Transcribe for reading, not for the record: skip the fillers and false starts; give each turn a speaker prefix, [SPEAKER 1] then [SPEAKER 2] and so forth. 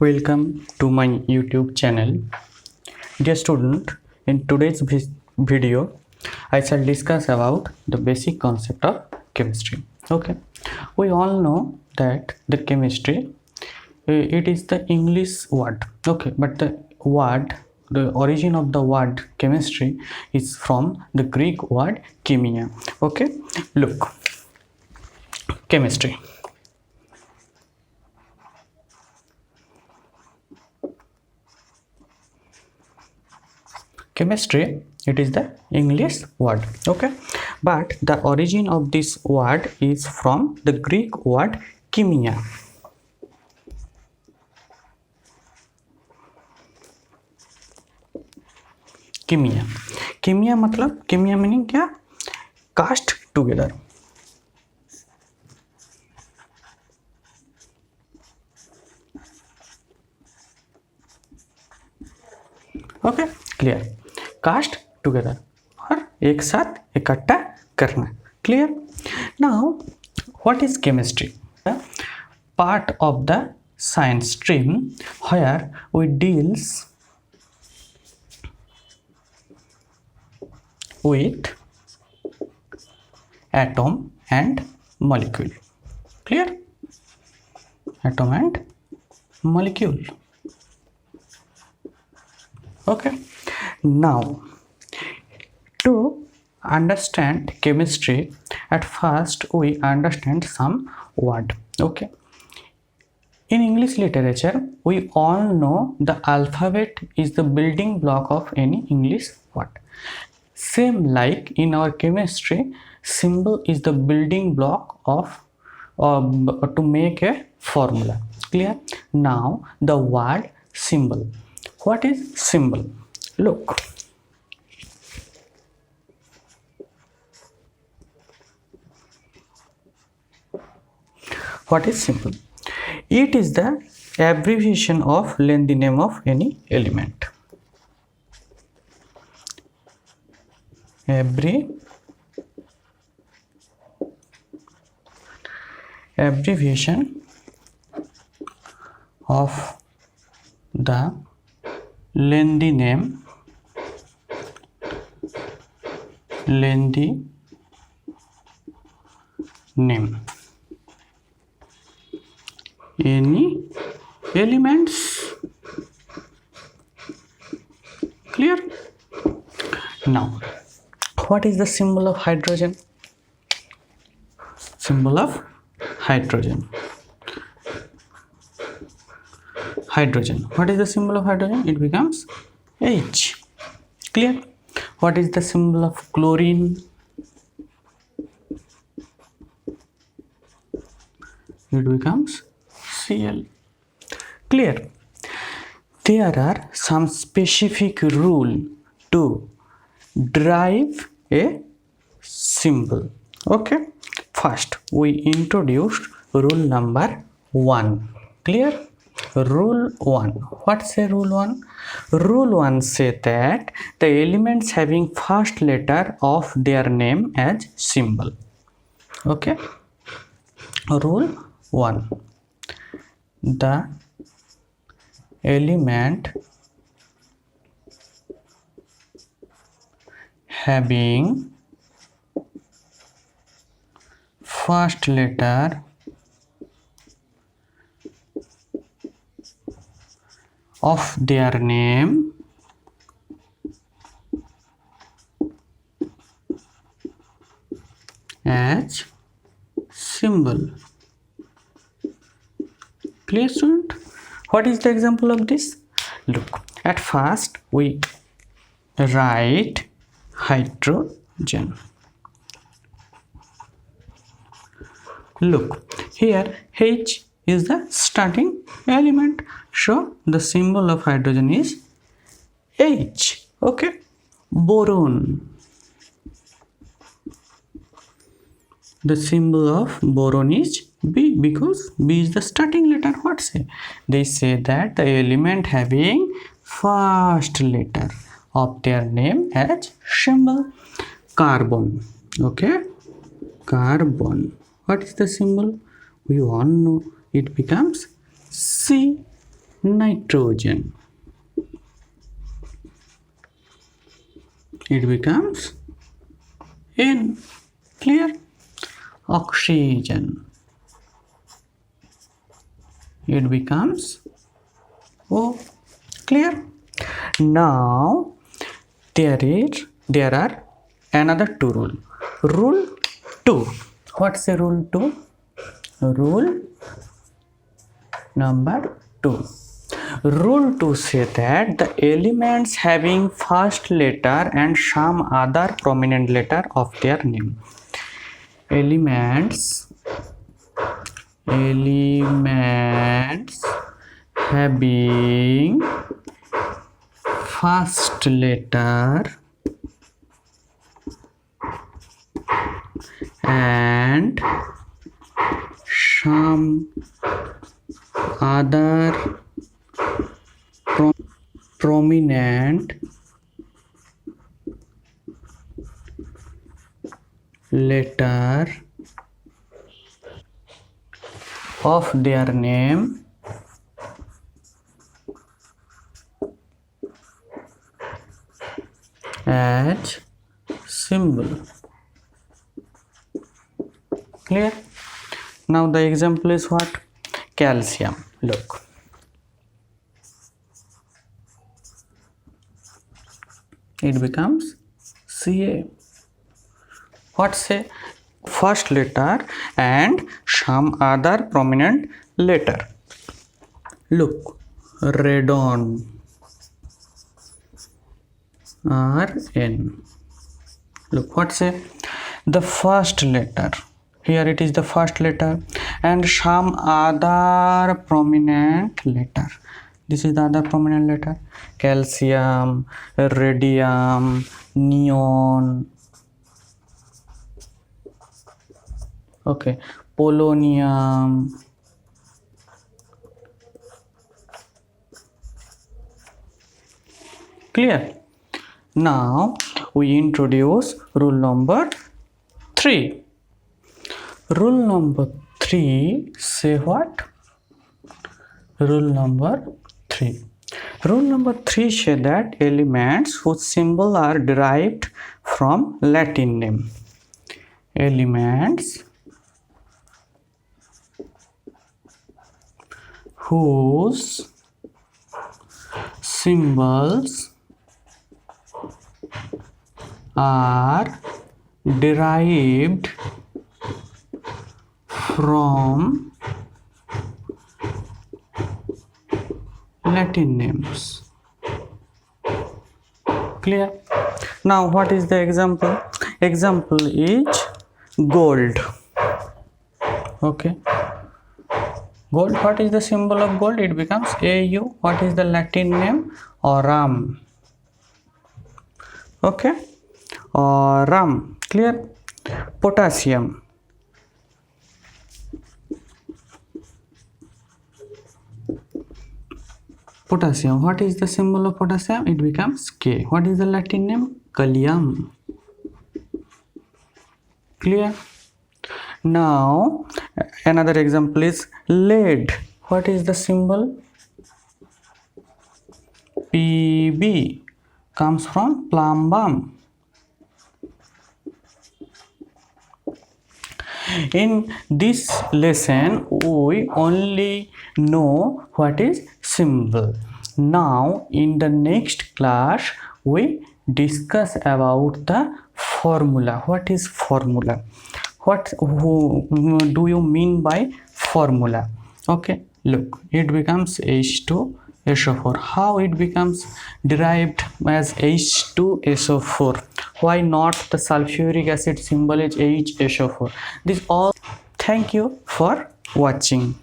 [SPEAKER 1] Welcome to my YouTube channel. Dear student, in today's video, I shall discuss about the basic concept of chemistry. Okay, we all know that the chemistry, it is the English word. Okay, but the origin of the word chemistry is from the Greek word chemia. Okay, look, chemistry. Chemistry, it is the English word. Okay, but the origin of this word is from the Greek word chemia. Chemia, chemia मतलब chemia meaning क्या? Cast together. Okay, clear. Cast together और एक साथ इकट्ठा करना. Clear. Now, what is chemistry? The part of the science stream where we deals with atom and molecule. Clear? Atom and molecule. Okay, now to understand chemistry, at first we understand some word. Okay, in English literature we all know the alphabet is the building block of any English word. Same like in our chemistry, symbol is the building block of to make a formula. Clear? Now the word symbol. What is symbol? Look, what is symbol? It is the abbreviation of lengthy name of any element. Abbreviation of the lengthy name any elements. Clear? Now what is the symbol of hydrogen? Symbol of hydrogen. What is the symbol of hydrogen? It becomes H. Clear? What is the symbol of chlorine? It becomes Cl. Clear? There are some specific rule to derive a symbol. Okay, first we introduced rule number 1. Clear? Rule 1. What's a rule 1? Rule 1 say that the elements having first letter of their name as symbol. Okay, rule 1. The element having first letter of their name as symbol. Clear, student? What is the example of this? Look, at first we write hydrogen. Look, here H is the starting element, so the symbol of hydrogen is H. Okay, boron. The symbol of boron is B because B is the starting letter. What say? They say that the element having first letter of their name as symbol. Carbon. Okay, carbon. What is the symbol? We all know it becomes C. nitrogen. It becomes N. Clear? Oxygen. It becomes O. Clear? Now there are another two rule. Rule 2. What's the rule 2? Rule number 2. Rule 2 say that the elements having first letter and some other prominent letter of their name. Elements having first letter and some other prominent letter of their name as symbol. Clear? Now the example is what? Calcium. Look. It becomes Ca. What's a first letter and some other prominent letter? Look, radon, Rn. Look, what's a the first letter? Here it is the first letter and some other prominent letter. This is the other prominent letter. Calcium, radium, neon. Okay, polonium. Clear? Now we introduce rule number 3. Rule number 3 say what? Rule number 3. Rule number 3 say that elements whose symbol are derived from Latin name. Elements whose symbols are derived from Latin names. Clear? Now what is the example? Example is gold. Okay. Gold, what is the symbol of gold? It becomes Au. What is the Latin name? Aurum. Okay. Aurum. Clear? Potassium. Potassium. What is the symbol of potassium? It becomes K. What is the Latin name? Kalium. Clear? Now another example is lead. What is the symbol? Pb. Comes from plumbum. In this lesson we only know what is symbol. Now in the next class we discuss about the formula. What is formula? What do you mean by formula? Okay, look, it becomes H2SO4. How it becomes derived as H2SO4? Why not the sulfuric acid symbol is HSO4? This all. Thank you for watching.